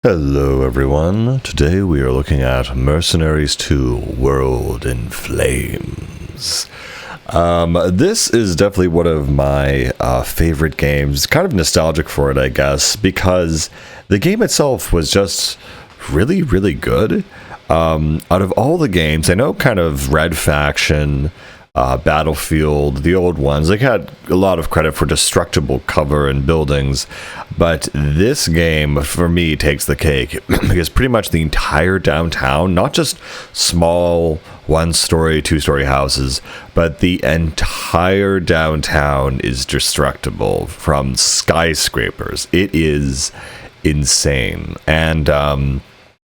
Hello everyone, today we are looking at Mercenaries 2 World in Flames. This is definitely one of my favorite games, kind of nostalgic for it I guess, because the game itself was just really good. Out of all the games, I know kind of Red Faction, Battlefield, the old ones, they had a lot of credit for destructible cover and buildings, but this game for me takes the cake because pretty much the entire downtown, not just small one-story, two-story houses, but the entire downtown is destructible from skyscrapers. It is insane. And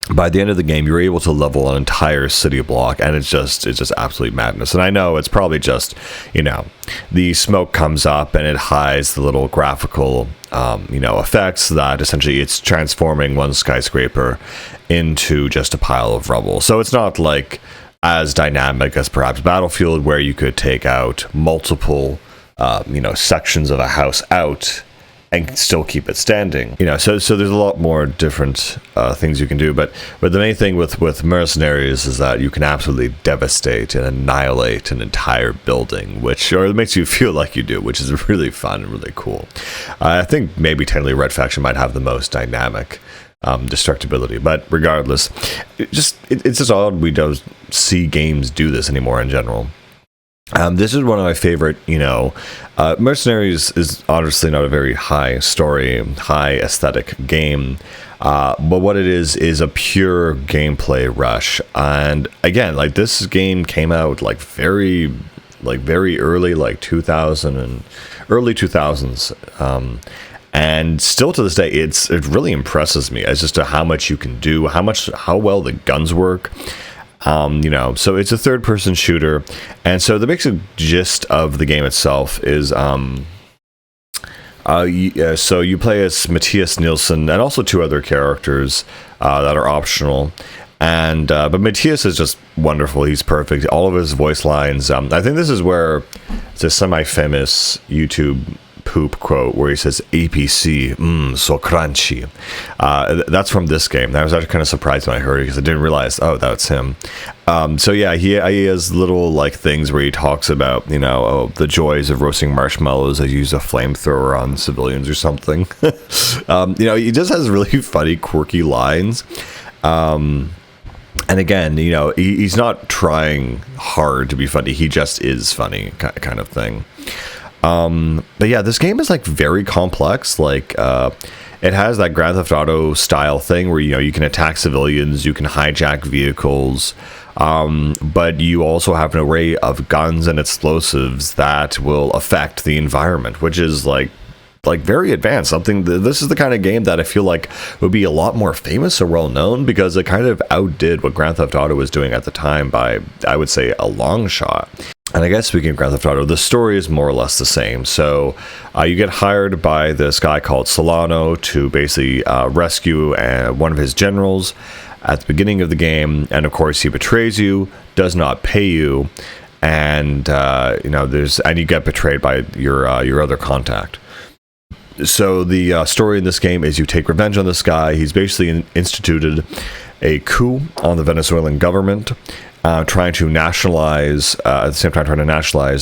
by the end of the game, you're able to level an entire city block, and it's just absolute madness. And I know it's probably just, the smoke comes up and it hides the little graphical, effects that essentially it's transforming one skyscraper into just a pile of rubble. So it's not like as dynamic as perhaps Battlefield, where you could take out multiple, sections of a house out and still keep it standing. So there's a lot more different things you can do, but the main thing with Mercenaries is that you can absolutely devastate and annihilate an entire building, or it makes you feel like you do, which is really fun and really cool. I think maybe technically Red Faction might have the most dynamic destructibility, but regardless, it's just odd we don't see games do this anymore in general. This is one of my favorite, Mercenaries is honestly not a very high story, high aesthetic game, but what it is a pure gameplay rush. And again, this game came out very early, 2000 and early 2000s, and still to this day, it really impresses me as just to how much you can do, how well the guns work. So it's a third-person shooter, and so the basic gist of the game itself is, so you play as Matthias Nielsen and also two other characters that are optional, and but Matthias is just wonderful. He's perfect. All of his voice lines. I think this is where it's a semi-famous YouTube poop quote where he says APC so crunchy. That's from this game. I was actually kind of surprised when I heard it because I didn't realize that's him. So yeah, he has little things where he talks about the joys of roasting marshmallows as you use a flamethrower on civilians or something. He just has really funny, quirky lines. And again, he's not trying hard to be funny. He just is funny, kind of thing. But yeah, this game is very complex. It has that Grand Theft Auto style thing where you can attack civilians, you can hijack vehicles, but you also have an array of guns and explosives that will affect the environment, which is very advanced. This is the kind of game that I feel like would be a lot more famous or well known because it kind of outdid what Grand Theft Auto was doing at the time by, I would say, a long shot. And I guess speaking of Grand Theft Auto, the story is more or less the same. So you get hired by this guy called Solano to basically rescue one of his generals at the beginning of the game. And of course, he betrays you, does not pay you, and and you get betrayed by your other contact. So the story in this game is you take revenge on this guy. He's basically instituted a coup on the Venezuelan government, trying to nationalize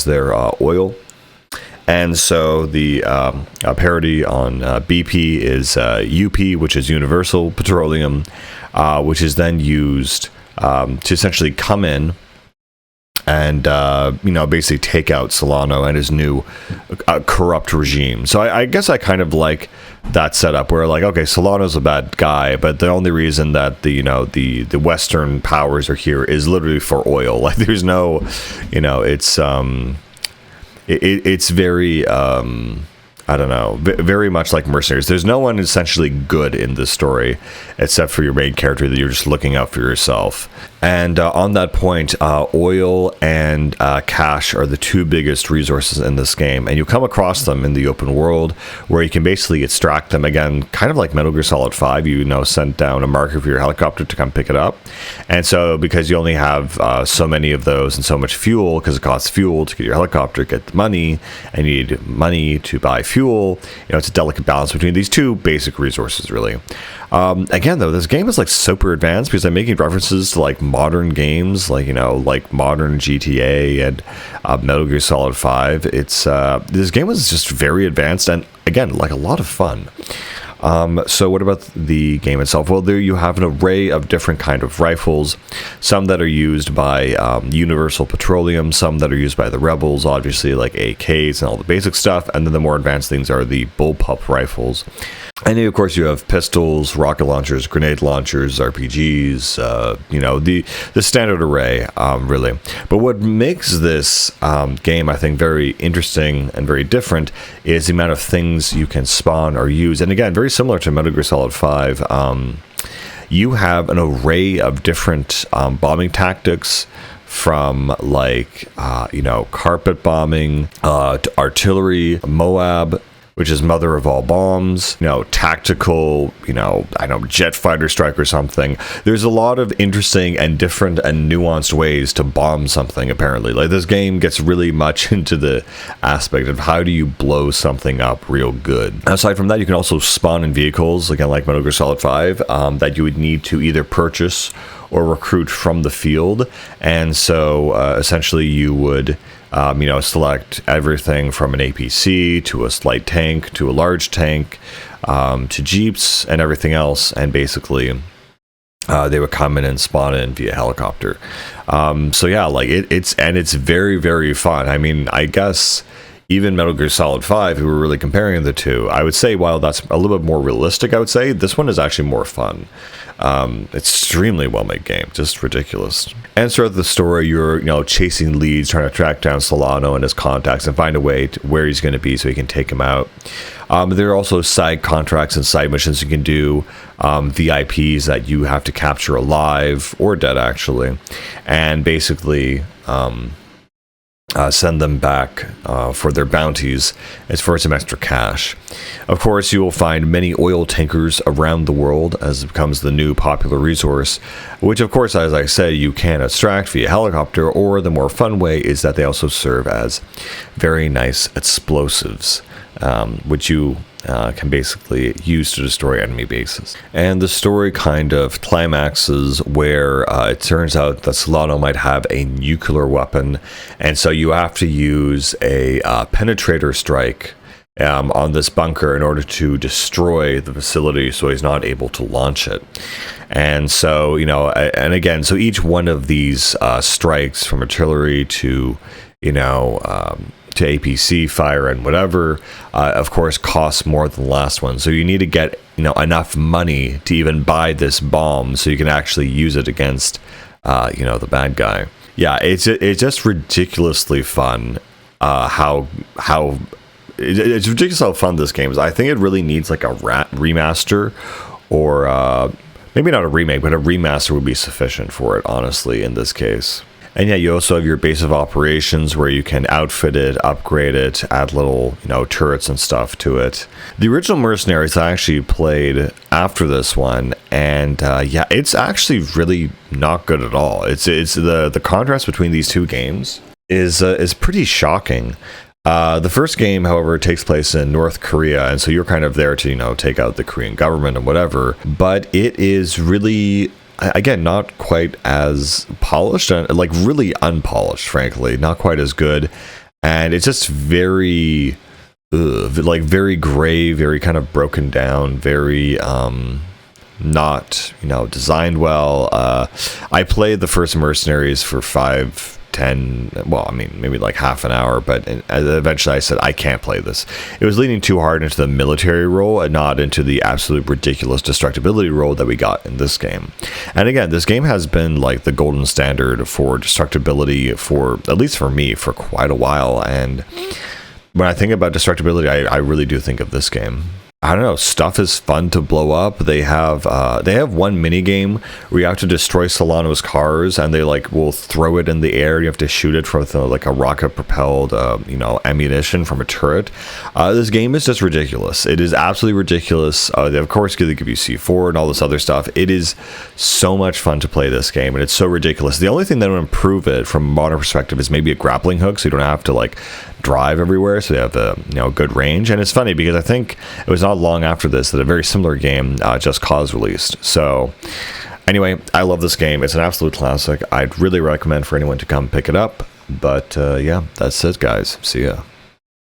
their oil. And so the parody on BP is UP, which is Universal Petroleum, which is then used to essentially come in and basically take out Solano and his new corrupt regime. So I guess I kind of like that setup where okay, Solano's a bad guy, but the only reason that the Western powers are here is literally for oil. There's no, it's very I don't know, very much like Mercenaries. There's no one essentially good in this story except for your main character that you're just looking out for yourself. And on that point, oil and cash are the two biggest resources in this game. And you come across them in the open world where you can basically extract them. Again, kind of like Metal Gear Solid 5, you send down a marker for your helicopter to come pick it up. And so because you only have so many of those and so much fuel, because it costs fuel to get your helicopter, get the money, and you need money to buy fuel, it's a delicate balance between these two basic resources, really. Again, though, this game is like super advanced because I'm making references to like modern games, like modern GTA and Metal Gear Solid 5. It's this game was just very advanced and again like a lot of fun. So what about the game itself? Well, there you have an array of different kind of rifles, some that are used by Universal Petroleum, some that are used by the Rebels, obviously like AKs and all the basic stuff, and then the more advanced things are the bullpup rifles. And of course you have pistols, rocket launchers, grenade launchers, RPGs, the standard array, really. But what makes this game, I think, very interesting and very different is the amount of things you can spawn or use. And again, very similar to Metal Gear Solid 5, you have an array of different bombing tactics, from carpet bombing, to artillery, Moab, which is mother of all bombs, tactical, jet fighter strike or something. There's a lot of interesting and different and nuanced ways to bomb something, apparently. Like, this game gets really much into the aspect of how do you blow something up real good. Aside from that, you can also spawn in vehicles, again, like Metal Gear Solid 5, that you would need to either purchase or recruit from the field. And so, essentially, you would select everything from an APC to a slight tank to a large tank, to Jeeps and everything else, and basically they would come in and spawn in via helicopter. So yeah, like it's very, very fun. I mean, I guess even Metal Gear Solid 5, who were really comparing the two, I would say while that's a little bit more realistic, I would say this one is actually more fun. Extremely well-made game, just ridiculous. And throughout the story, you're chasing leads, trying to track down Solano and his contacts and find a way to where he's going to be so you can take him out. There are also side contracts and side missions you can do, VIPs that you have to capture alive or dead, actually, and basically send them back for their bounties as for some extra cash. Of course, you will find many oil tankers around the world as it becomes the new popular resource, which of course, as I said, you can extract via helicopter, or the more fun way is that they also serve as very nice explosives, which you can basically use to destroy enemy bases. And the story kind of climaxes where it turns out that Solano might have a nuclear weapon, and so you have to use a penetrator strike on this bunker in order to destroy the facility so he's not able to launch it. And so, and again, so each one of these strikes, from artillery to, to APC fire and whatever, of course, costs more than the last one. So you need to get enough money to even buy this bomb so you can actually use it against the bad guy. Yeah, it's just ridiculously fun. It's ridiculous how fun this game is. I think it really needs like a remaster, or maybe not a remake, but a remaster would be sufficient for it, honestly, in this case. And yeah, you also have your base of operations where you can outfit it, upgrade it, add little, turrets and stuff to it. The original Mercenaries I actually played after this one, and yeah, it's actually really not good at all. It's the contrast between these two games is pretty shocking. The first game, however, takes place in North Korea, and so you're kind of there to, take out the Korean government and whatever, but it is really, again, not quite as polished, and like really unpolished, frankly, not quite as good. And it's just very, very gray, very kind of broken down, very, not, designed well. I played the first Mercenaries for 5-10, well, I mean, maybe like half an hour, but eventually I said, I can't play this. It was leaning too hard into the military role and not into the absolute ridiculous destructibility role that we got in this game. And again, this game has been like the golden standard for destructibility for, at least for me, for quite a while. And when I think about destructibility, I really do think of this game. I don't know, stuff is fun to blow up. They have one mini game where you have to destroy Solano's cars, and they like will throw it in the air. You have to shoot it from like a rocket propelled ammunition from a turret. This game is just ridiculous. It is absolutely ridiculous. They of course give you C4 and all this other stuff. It is so much fun to play this game, and it's so ridiculous. The only thing that would improve it from a modern perspective is maybe a grappling hook, so you don't have to like drive everywhere, so they have a good range. And it's funny because I think it was not long after this that a very similar game, Just Cause, released. So anyway, I love this game. It's an absolute classic. I'd really recommend for anyone to come pick it up. But yeah, that's it, guys. See ya.